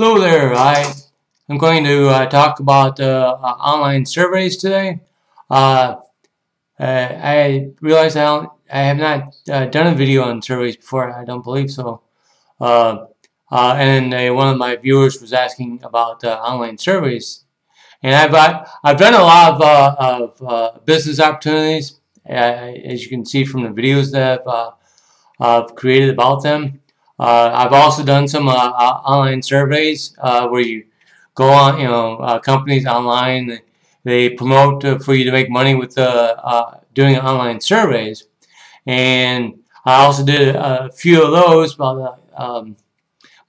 Hello there. I'm going to talk about online surveys today. I realize I have not done a video on surveys before. I don't believe so. And one of my viewers was asking about online surveys, and I've done a lot of business opportunities, as you can see from the videos that I've created about them. I've also done some online surveys where you go on, companies online, they promote for you to make money with doing online surveys. And I also did a few of those, about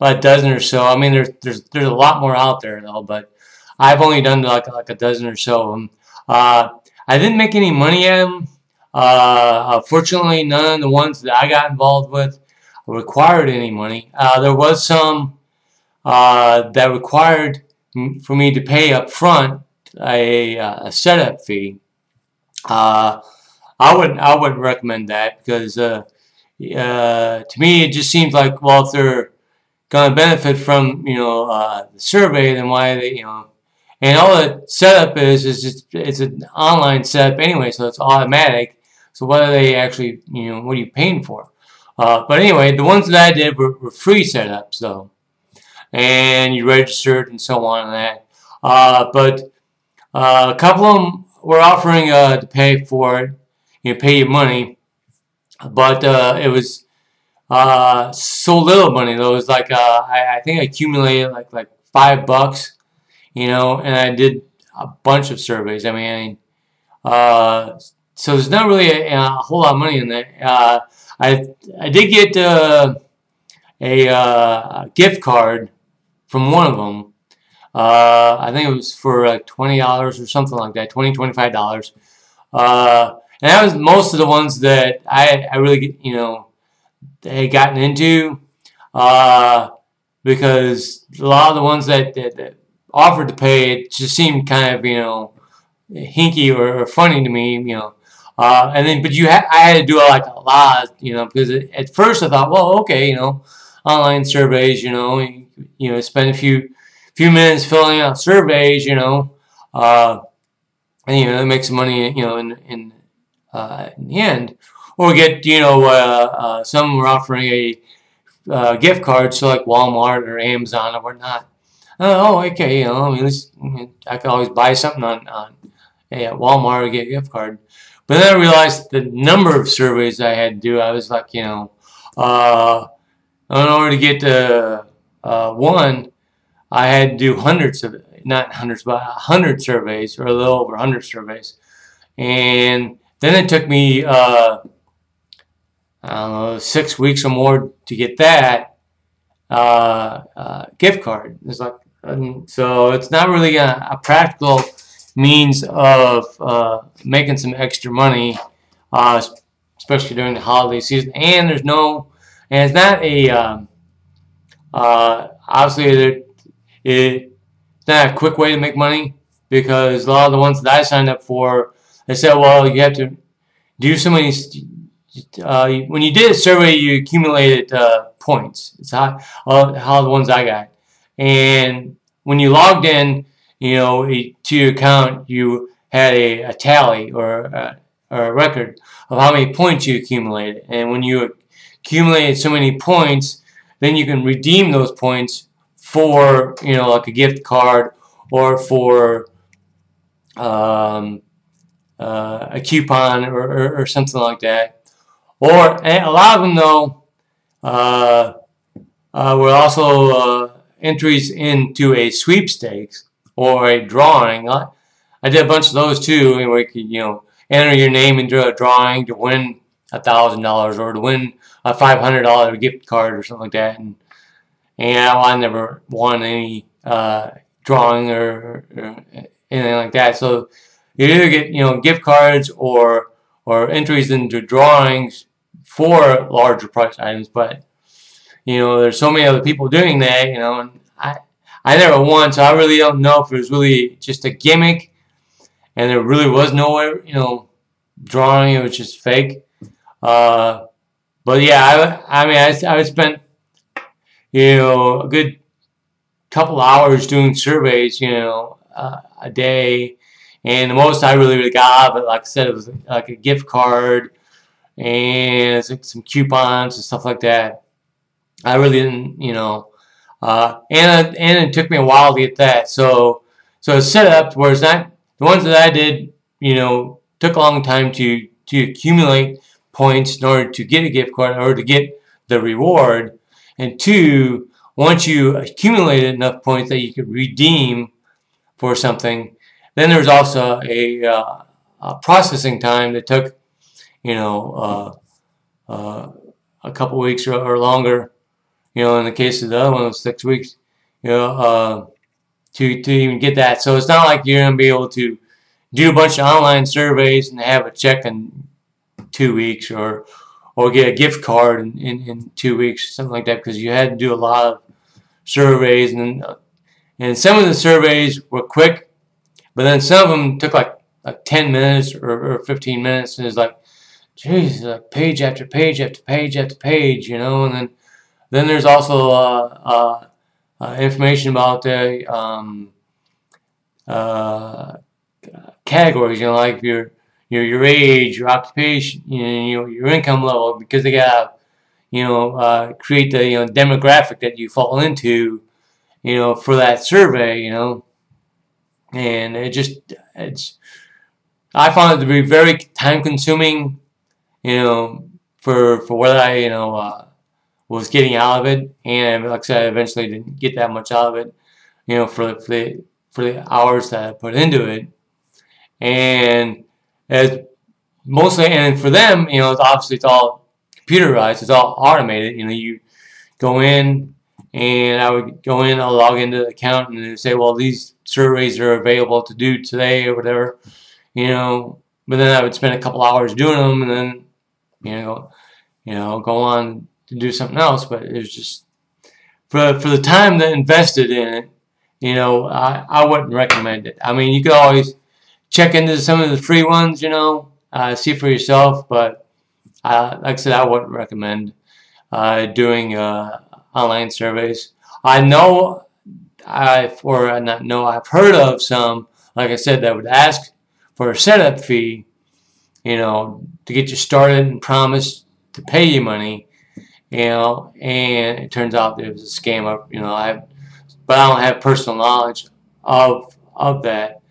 a dozen or so. I mean, there's a lot more out there though, but I've only done like a dozen or so of them. I didn't make any money at them. Fortunately, none of the ones that I got involved with required any money. There was some that required for me to pay up front a setup fee. I wouldn't recommend that because to me it just seems like, well, if they're going to benefit from the survey, then why they and all the setup is it's an online setup anyway, so it's automatic. So what are they actually what are you paying for? But anyway, the ones that I did were free setups though, and you registered and so on and that. But a couple of them were offering to pay for it, pay you money, but it was so little money though. It was like I think I accumulated like $5, and I did a bunch of surveys. I mean, so there's not really a whole lot of money in there. I did get a gift card from one of them. I think it was for like $20 or something like that, $25. And that was most of the ones that I really had gotten into, because a lot of the ones that offered to pay, it just seemed kind of hinky or funny to me, and then, but I had to do like a lot, because at first I thought, well, okay, online surveys, spend a few minutes filling out surveys, and make some money, in the end, or get, some were offering a gift card, so like Walmart or Amazon or whatnot. Oh, okay, I mean, at least I could always buy something on Walmart or get a gift card. But then I realized the number of surveys I had to do. I was like, in order to get to one, I had to do hundreds of, not hundreds, but 100 surveys, or a little over 100 surveys. And then it took me, I don't know, 6 weeks or more to get that gift card. It's like, so it's not really a practical means of making some extra money, especially during the holiday season. And it's not a obviously it's not a quick way to make money, because a lot of the ones that I signed up for, they said, well, you have to do so many. When you did a survey, you accumulated points. It's how the ones I got, and when you logged in, to your account, you had a tally or a record of how many points you accumulated. And when you accumulated so many points, then you can redeem those points for, like a gift card, or for a coupon, or something like that. Or a lot of them, though, were also entries into a sweepstakes or a drawing. I did a bunch of those too, where you could, enter your name into a drawing to win $1,000 or to win a $500 gift card or something like that. And I never won any drawing or anything like that. So you either get gift cards or entries into drawings for larger price items, but there's so many other people doing that, and I never won, so I really don't know if it was really just a gimmick, and there really was no, drawing. It was just fake. But yeah, I mean, I spent, a good couple hours doing surveys, a day, and the most I really got out of it, like I said, it was like a gift card and it's like some coupons and stuff like that. I really didn't, and it took me a while to get that. So it's set up where it's not the ones that I did, took a long time to accumulate points in order to get a gift card, in order to get the reward. And two, once you accumulated enough points that you could redeem for something, then there's also a processing time that took, a couple weeks or longer. In the case of the other one, it was 6 weeks. To even get that. So it's not like you're gonna be able to do a bunch of online surveys and have a check in 2 weeks, or get a gift card in 2 weeks, something like that, because you had to do a lot of surveys, and some of the surveys were quick, but then some of them took like 10 minutes or 15 minutes, and it's like, geez, like page after page after page after page, and then there's also information about the categories, like your age, your occupation, your income level, because they got create the demographic that you fall into, for that survey, and I found it to be very time consuming, for what I was getting out of it, and like I said, I eventually didn't get that much out of it, for the hours that I put into it, and for them, it's all computerized, it's all automated. You go in, and I would go in, I'll log into the account, and they say, well, these surveys are available to do today or whatever, but then I would spend a couple hours doing them, and then go on to do something else. But it was just for the time that invested in it, I wouldn't recommend it. I mean, you could always check into some of the free ones, see for yourself, but like I said, I wouldn't recommend doing online surveys. I've heard of some, like I said, that would ask for a setup fee, to get you started and promise to pay you money, and it turns out it was a scam. But I don't have personal knowledge of that,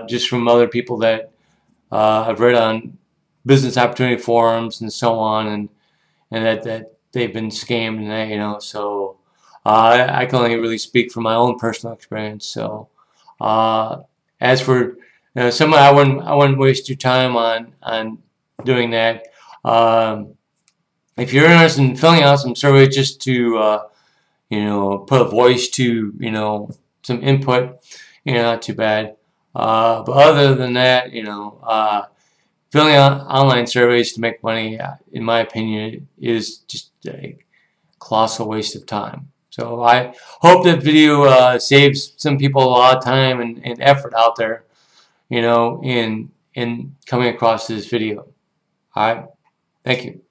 just from other people that I've read on business opportunity forums and so on, and that they've been scammed, and that, so I can only really speak from my own personal experience. So as for someone, I wouldn't waste your time on doing that. If you're interested in filling out some surveys just to put a voice to some input, not too bad. But other than that, filling out online surveys to make money, in my opinion, is just a colossal waste of time. So I hope that video saves some people a lot of time and effort out there, in coming across this video. All right, thank you.